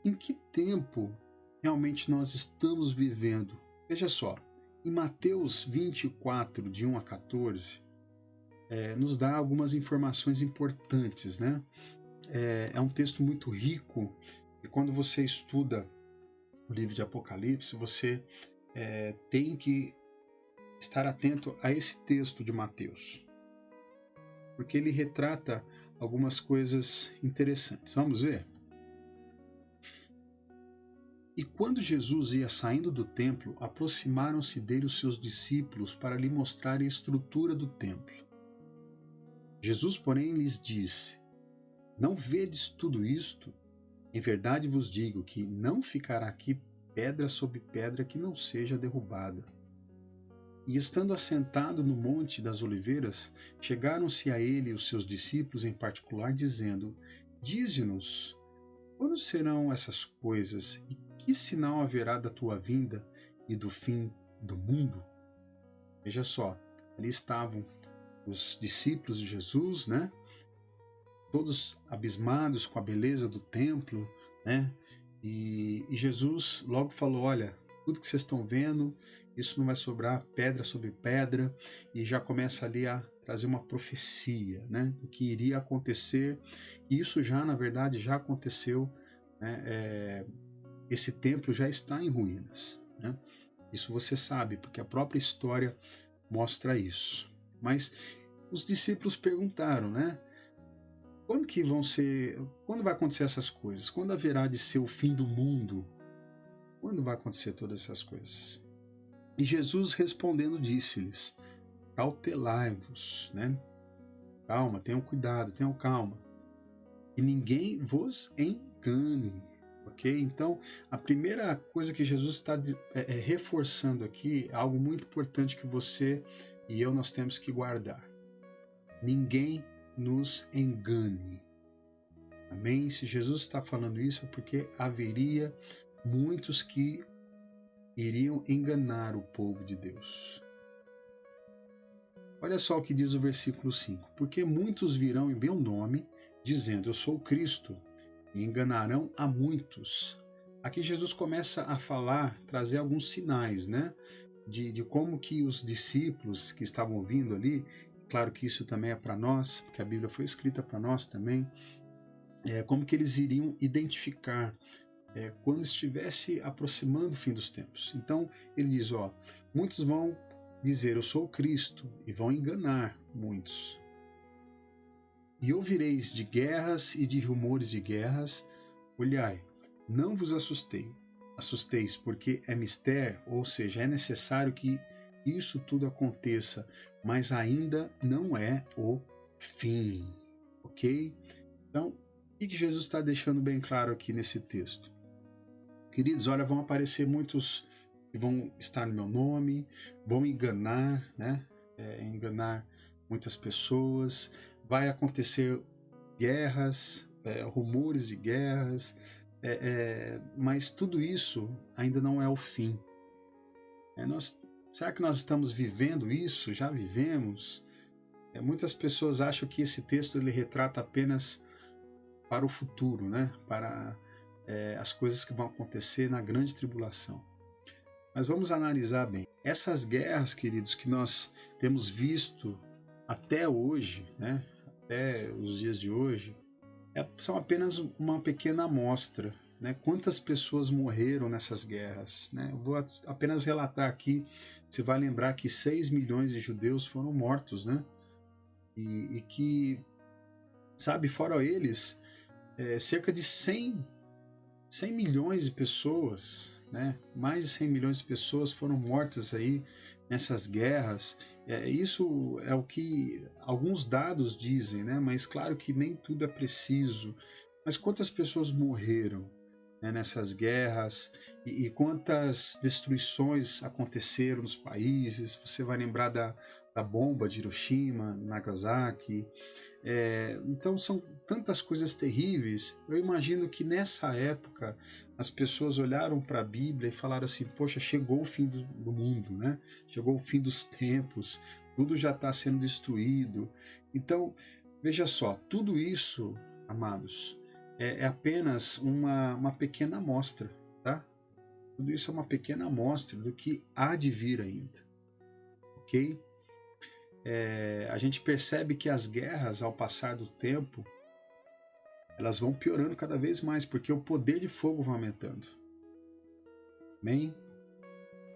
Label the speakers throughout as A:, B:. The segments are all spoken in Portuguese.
A: em que tempo realmente nós estamos vivendo? Veja só, em Mateus 24, de 1 a 14, nos dá algumas informações importantes, né? É um texto muito rico e quando você estuda o livro de Apocalipse, você tem que estar atento a esse texto de Mateus, porque ele retrata algumas coisas interessantes. Vamos ver? E quando Jesus ia saindo do templo, aproximaram-se dele os seus discípulos para lhe mostrar a estrutura do templo. Jesus, porém, lhes disse: Não vedes tudo isto? Em verdade vos digo que não ficará aqui pedra sobre pedra que não seja derrubada. E estando assentado no Monte das Oliveiras, chegaram-se a ele os seus discípulos em particular, dizendo: Dize-nos, quando serão essas coisas, e que sinal haverá da tua vinda e do fim do mundo? Veja só, ali estavam os discípulos de Jesus, né? Todos abismados com a beleza do templo, né? E Jesus logo falou: olha, tudo que vocês estão vendo, isso não vai sobrar pedra sobre pedra, e já começa ali a trazer uma profecia, né, do que iria acontecer. E isso já, na verdade, já aconteceu, né? Esse templo já está em ruínas, né? Isso você sabe, porque a própria história mostra isso. Mas os discípulos perguntaram, né? Quando vai acontecer essas coisas? Quando haverá de ser o fim do mundo? Quando vai acontecer todas essas coisas? E Jesus respondendo disse-lhes: Cautelai-vos, né? Calma, tenham cuidado, tenham calma. E ninguém vos engane, ok? Então, a primeira coisa que Jesus está reforçando aqui é algo muito importante que você e eu nós temos que guardar. Ninguém nos engane. Amém? Se Jesus está falando isso é porque haveria muitos que iriam enganar o povo de Deus. Olha só o que diz o versículo 5. Porque muitos virão em meu nome, dizendo, eu sou o Cristo, e enganarão a muitos. Aqui Jesus começa a falar, trazer alguns sinais, né? De como que os discípulos que estavam ouvindo ali, claro que isso também é para nós, porque a Bíblia foi escrita para nós também, como que eles iriam identificar quando estivesse aproximando o fim dos tempos. Então ele diz, muitos vão dizer eu sou o Cristo e vão enganar muitos. E ouvireis de guerras e de rumores de guerras, olhai, não vos assusteis, porque é mistério, ou seja, é necessário que isso tudo aconteça, mas ainda não é o fim, ok? Então, o que Jesus está deixando bem claro aqui nesse texto? Queridos, olha, vão aparecer muitos que vão estar no meu nome, vão enganar, né? Enganar muitas pessoas, vai acontecer guerras, rumores de guerras, mas tudo isso ainda não é o fim. Será que nós estamos vivendo isso? Já vivemos? Muitas pessoas acham que esse texto ele retrata apenas para o futuro, né? Para as coisas que vão acontecer na grande tribulação. Mas vamos analisar bem. Essas guerras, queridos, que nós temos visto até hoje, né? Até os dias de hoje, são apenas uma pequena amostra, né? Quantas pessoas morreram nessas guerras, né? Eu vou apenas relatar aqui, você vai lembrar que 6 milhões de judeus foram mortos, né? E que, sabe, fora eles, cerca de 100 milhões de pessoas, né? Mais de 100 milhões de pessoas foram mortas aí nessas guerras. Isso é o que alguns dados dizem, né? Mas claro que nem tudo é preciso. Mas quantas pessoas morreram, né, nessas guerras e quantas destruições aconteceram nos países? Você vai lembrar da bomba de Hiroshima, Nagasaki. Então são tantas coisas terríveis. Eu imagino que nessa época as pessoas olharam para a Bíblia e falaram assim, poxa, chegou o fim do mundo, né? Chegou o fim dos tempos, tudo já está sendo destruído. Então, veja só, tudo isso, amados, é apenas uma pequena amostra, tá? Tudo isso é uma pequena amostra do que há de vir ainda, ok? A gente percebe que as guerras, ao passar do tempo, elas vão piorando cada vez mais, porque o poder de fogo vai aumentando. Amém?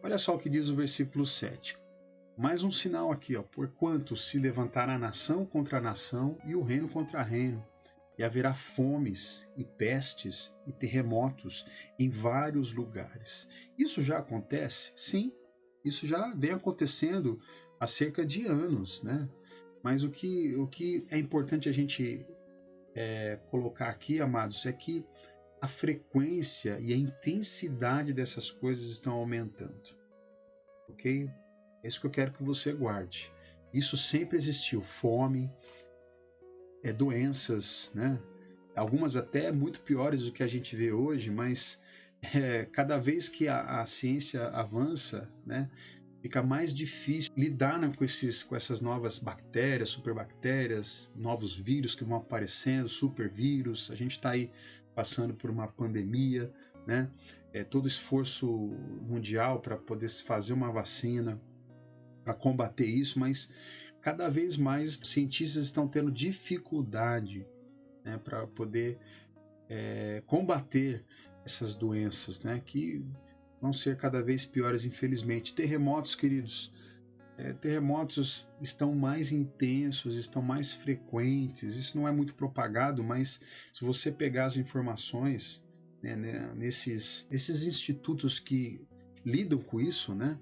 A: Olha só o que diz o versículo 7. Mais um sinal aqui, ó. Porquanto se levantará nação contra nação e o reino contra reino, e haverá fomes e pestes e terremotos em vários lugares. Isso já acontece? Sim, isso já vem acontecendo há cerca de anos, né? Mas o que é importante a gente colocar aqui, amados, é que a frequência e a intensidade dessas coisas estão aumentando, ok? É isso que eu quero que você guarde. Isso sempre existiu, fome, doenças, né? Algumas até muito piores do que a gente vê hoje, mas cada vez que a ciência avança, né, fica mais difícil lidar, né, com essas novas bactérias, superbactérias, novos vírus que vão aparecendo, supervírus. A gente está aí passando por uma pandemia, né? Todo esforço mundial para poder se fazer uma vacina para combater isso, mas cada vez mais cientistas estão tendo dificuldade, né, para poder combater essas doenças, né, que vão ser cada vez piores, infelizmente. Terremotos, queridos, terremotos estão mais intensos, estão mais frequentes. Isso não é muito propagado, mas se você pegar as informações, né, esses institutos que lidam com isso, né,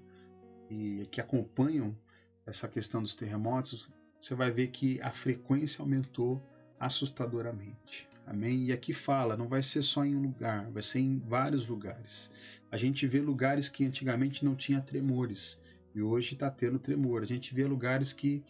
A: e que acompanham essa questão dos terremotos, você vai ver que a frequência aumentou assustadoramente. Amém? E aqui fala, não vai ser só em um lugar, vai ser em vários lugares. A gente vê lugares que antigamente não tinha tremores e hoje está tendo tremor. A gente vê lugares que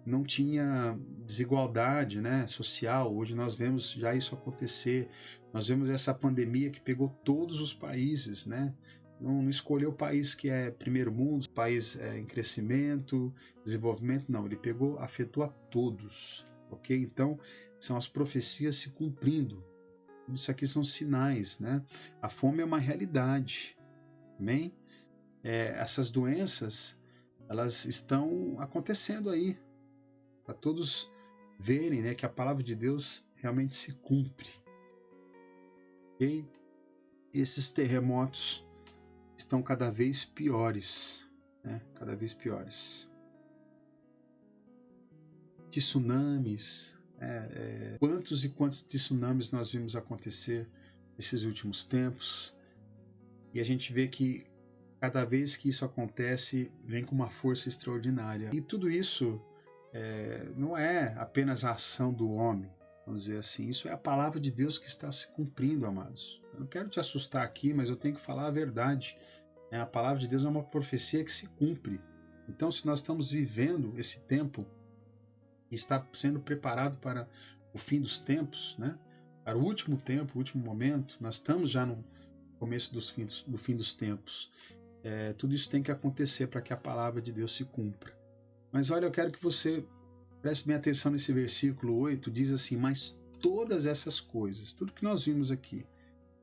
A: não tinha desigualdade, né, social. Hoje nós vemos já isso acontecer. Nós vemos essa pandemia que pegou todos os países, né? Não escolheu o país que é primeiro mundo, país em crescimento, desenvolvimento, não. Ele pegou, afetou a todos, ok? Então, são as profecias se cumprindo. Isso aqui são sinais, né? A fome é uma realidade, amém? Essas doenças, elas estão acontecendo aí, para todos verem, né, que a palavra de Deus realmente se cumpre. Ok? Esses terremotos estão cada vez piores, né? Cada vez piores. Tsunamis, quantos e quantos tsunamis nós vimos acontecer nesses últimos tempos, e a gente vê que cada vez que isso acontece, vem com uma força extraordinária. E tudo isso não é apenas a ação do homem, vamos dizer assim. Isso é a palavra de Deus que está se cumprindo, amados. Eu não quero te assustar aqui, mas eu tenho que falar a verdade. A palavra de Deus é uma profecia que se cumpre. Então, se nós estamos vivendo esse tempo que está sendo preparado para o fim dos tempos, né? Para o último tempo, o último momento, nós estamos já no começo do fim dos tempos. Tudo isso tem que acontecer para que a palavra de Deus se cumpra. Mas olha, eu quero que você preste bem atenção nesse versículo 8, diz assim, mas todas essas coisas, tudo que nós vimos aqui,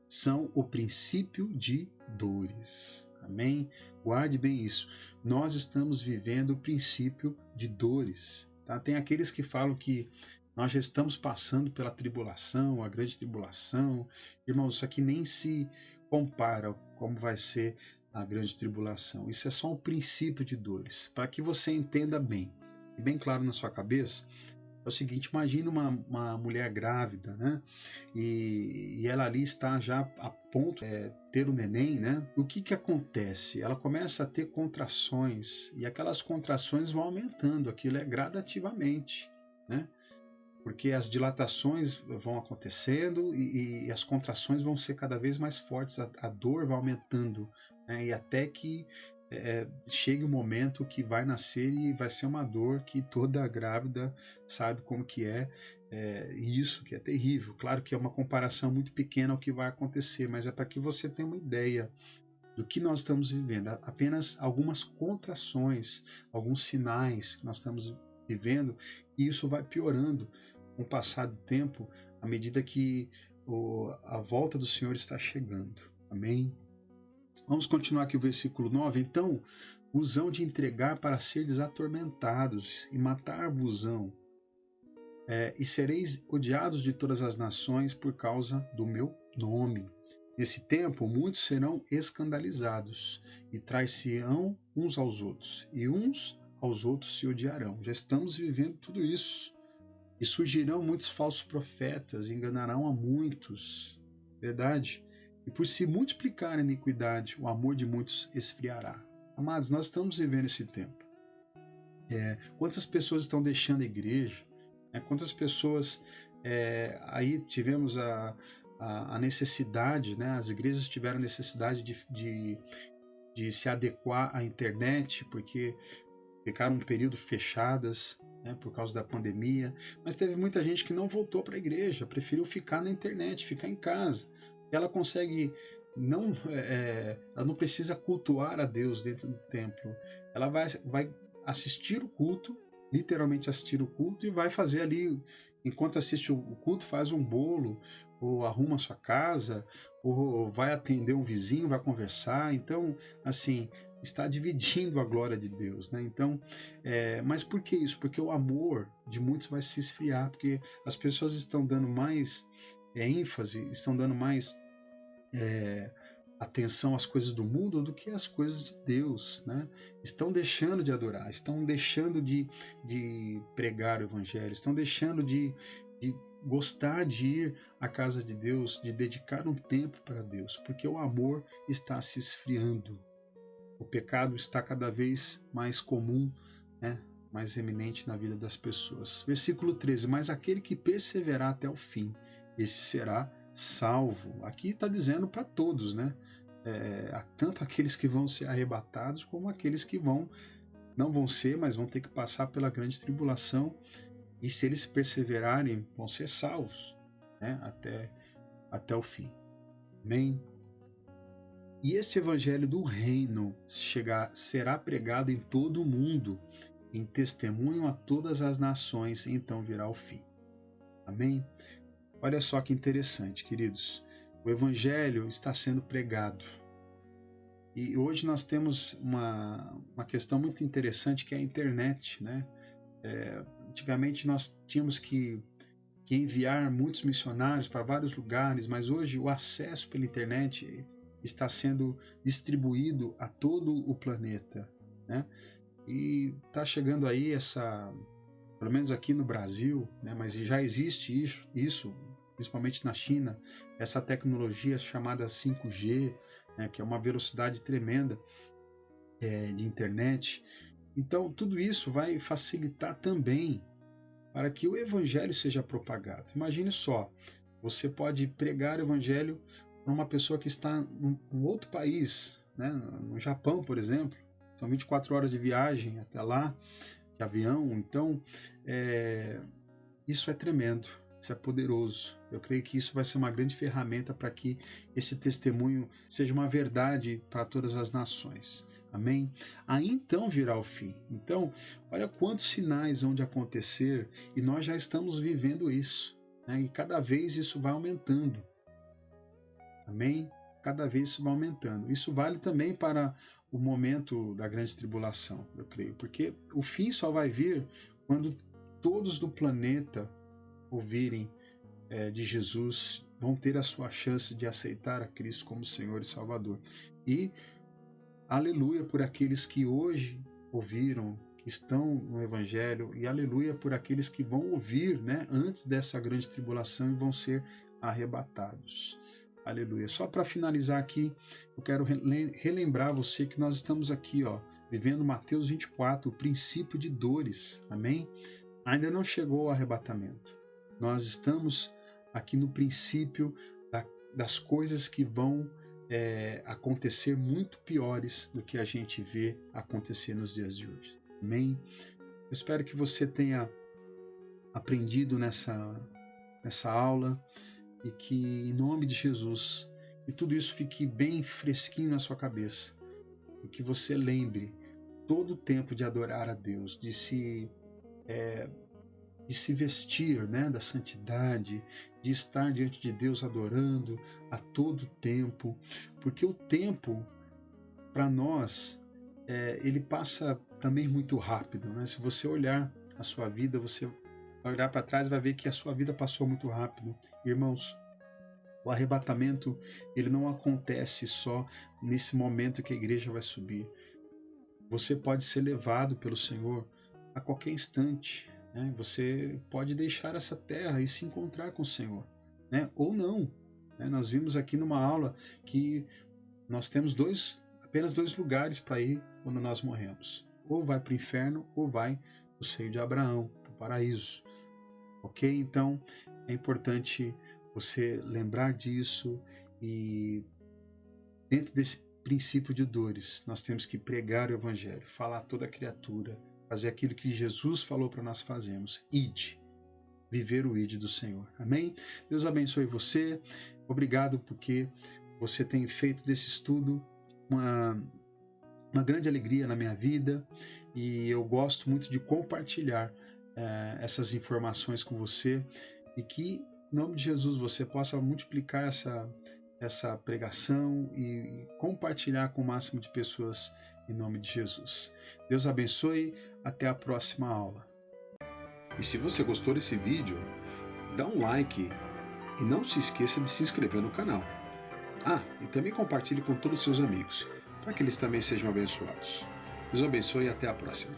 A: são o princípio de dores. Amém? Guarde bem isso. Nós estamos vivendo o princípio de dores. Tá? Tem aqueles que falam que nós já estamos passando pela tribulação, a grande tribulação. Irmãos, isso aqui nem se compara como vai ser a grande tribulação. Isso é só um princípio de dores, para que você entenda bem, e bem claro na sua cabeça. É o seguinte, imagina uma mulher grávida, né? E ela ali está já a ponto de ter o neném, né? O que acontece? Ela começa a ter contrações e aquelas contrações vão aumentando, aquilo é gradativamente, né? Porque as dilatações vão acontecendo e as contrações vão ser cada vez mais fortes, a dor vai aumentando, né? E até que chegue o momento que vai nascer e vai ser uma dor que toda grávida sabe como que e isso que é terrível. Claro que é uma comparação muito pequena ao que vai acontecer, mas é para que você tenha uma ideia do que nós estamos vivendo, apenas algumas contrações, alguns sinais que nós estamos vivendo, e isso vai piorando com o passar do tempo, à medida que a volta do Senhor está chegando. Amém? Vamos continuar aqui o versículo 9. Então, vos hão de entregar para serdes atormentados e matar-vos-ão, e sereis odiados de todas as nações por causa do meu nome. Nesse tempo, muitos serão escandalizados e trair-se-ão uns aos outros, e uns aos outros se odiarão. Já estamos vivendo tudo isso. E surgirão muitos falsos profetas, enganarão a muitos. Verdade? E por se multiplicar a iniquidade, o amor de muitos esfriará. Amados, nós estamos vivendo esse tempo. Quantas pessoas estão deixando a igreja? Quantas pessoas... aí tivemos a necessidade, né? As igrejas tiveram necessidade de se adequar à internet, porque ficaram um período fechadas, né, por causa da pandemia, mas teve muita gente que não voltou para a igreja, preferiu ficar na internet, ficar em casa. Ela consegue ela não precisa cultuar a Deus dentro do templo. Ela vai assistir o culto, literalmente assistir o culto, e vai fazer ali, enquanto assiste o culto, faz um bolo, ou arruma a sua casa, ou vai atender um vizinho, vai conversar. Então, assim, está dividindo a glória de Deus, né? Então, mas por que isso? Porque o amor de muitos vai se esfriar, porque as pessoas estão dando mais ênfase, estão dando mais atenção às coisas do mundo do que às coisas de Deus, né? Estão deixando de adorar, estão deixando de pregar o evangelho, estão deixando de gostar de ir à casa de Deus, de dedicar um tempo para Deus, porque o amor está se esfriando. O pecado está cada vez mais comum, né? Mais eminente na vida das pessoas. Versículo 13: mas aquele que perseverar até o fim, esse será salvo. Aqui está dizendo para todos, né? Tanto aqueles que vão ser arrebatados, como aqueles que não vão ser, mas vão ter que passar pela grande tribulação, e se eles perseverarem, vão ser salvos, né? Até o fim. Amém? E este evangelho do reino será pregado em todo o mundo, em testemunho a todas as nações, então virá o fim. Amém? Olha só que interessante, queridos. O evangelho está sendo pregado. E hoje nós temos uma questão muito interessante, que é a internet, né? Antigamente nós tínhamos que enviar muitos missionários para vários lugares, mas hoje o acesso pela internet está sendo distribuído a todo o planeta, né? E está chegando aí pelo menos aqui no Brasil, né? Mas já existe isso, principalmente na China, essa tecnologia chamada 5G, né? Que é uma velocidade tremenda de internet. Então tudo isso vai facilitar também para que o evangelho seja propagado. Imagine só, você pode pregar o evangelho para uma pessoa que está em outro país, né? No Japão, por exemplo. São 24 horas de viagem até lá, de avião. Então, isso é tremendo, isso é poderoso. Eu creio que isso vai ser uma grande ferramenta para que esse testemunho seja uma verdade para todas as nações. Amém? Aí então virá o fim. Então, olha quantos sinais hão de acontecer, e nós já estamos vivendo isso, né? E cada vez isso vai aumentando. Amém? Cada vez isso vai aumentando. Isso vale também para o momento da grande tribulação, eu creio, porque o fim só vai vir quando todos do planeta ouvirem de Jesus, vão ter a sua chance de aceitar a Cristo como Senhor e Salvador. E aleluia por aqueles que hoje ouviram, que estão no Evangelho, e aleluia por aqueles que vão ouvir, né, antes dessa grande tribulação, e vão ser arrebatados. Aleluia. Só para finalizar aqui, eu quero relembrar você que nós estamos aqui, vivendo Mateus 24, o princípio de dores. Amém? Ainda não chegou o arrebatamento. Nós estamos aqui no princípio das coisas que vão acontecer muito piores do que a gente vê acontecer nos dias de hoje. Amém? Eu espero que você tenha aprendido nessa aula, e que, em nome de Jesus, que tudo isso fique bem fresquinho na sua cabeça, e que você lembre todo o tempo de adorar a Deus, de se de se vestir, né, da santidade, de estar diante de Deus adorando a todo tempo, porque o tempo para nós ele passa também muito rápido, né? Se você olhar a sua vida, você vai olhar para trás e vai ver que a sua vida passou muito rápido. Irmãos, o arrebatamento ele não acontece só nesse momento que a igreja vai subir. Você pode ser levado pelo Senhor a qualquer instante, né? Você pode deixar essa terra e se encontrar com o Senhor, né? Ou não, né? Nós vimos aqui numa aula que nós temos apenas dois lugares para ir quando nós morremos. Ou vai para o inferno ou vai para o seio de Abraão, para o paraíso. Ok? Então é importante você lembrar disso e dentro desse princípio de dores, nós temos que pregar o Evangelho, falar a toda criatura, fazer aquilo que Jesus falou para nós fazermos. Ide, viver o ide do Senhor. Amém? Deus abençoe você. Obrigado porque você tem feito desse estudo uma grande alegria na minha vida e eu gosto muito de compartilhar essas informações com você e que, em nome de Jesus, você possa multiplicar essa pregação e compartilhar com o máximo de pessoas em nome de Jesus. Deus abençoe, até a próxima aula.
B: E se você gostou desse vídeo, dá um like e não se esqueça de se inscrever no canal. E também compartilhe com todos os seus amigos, para que eles também sejam abençoados. Deus abençoe e até a próxima.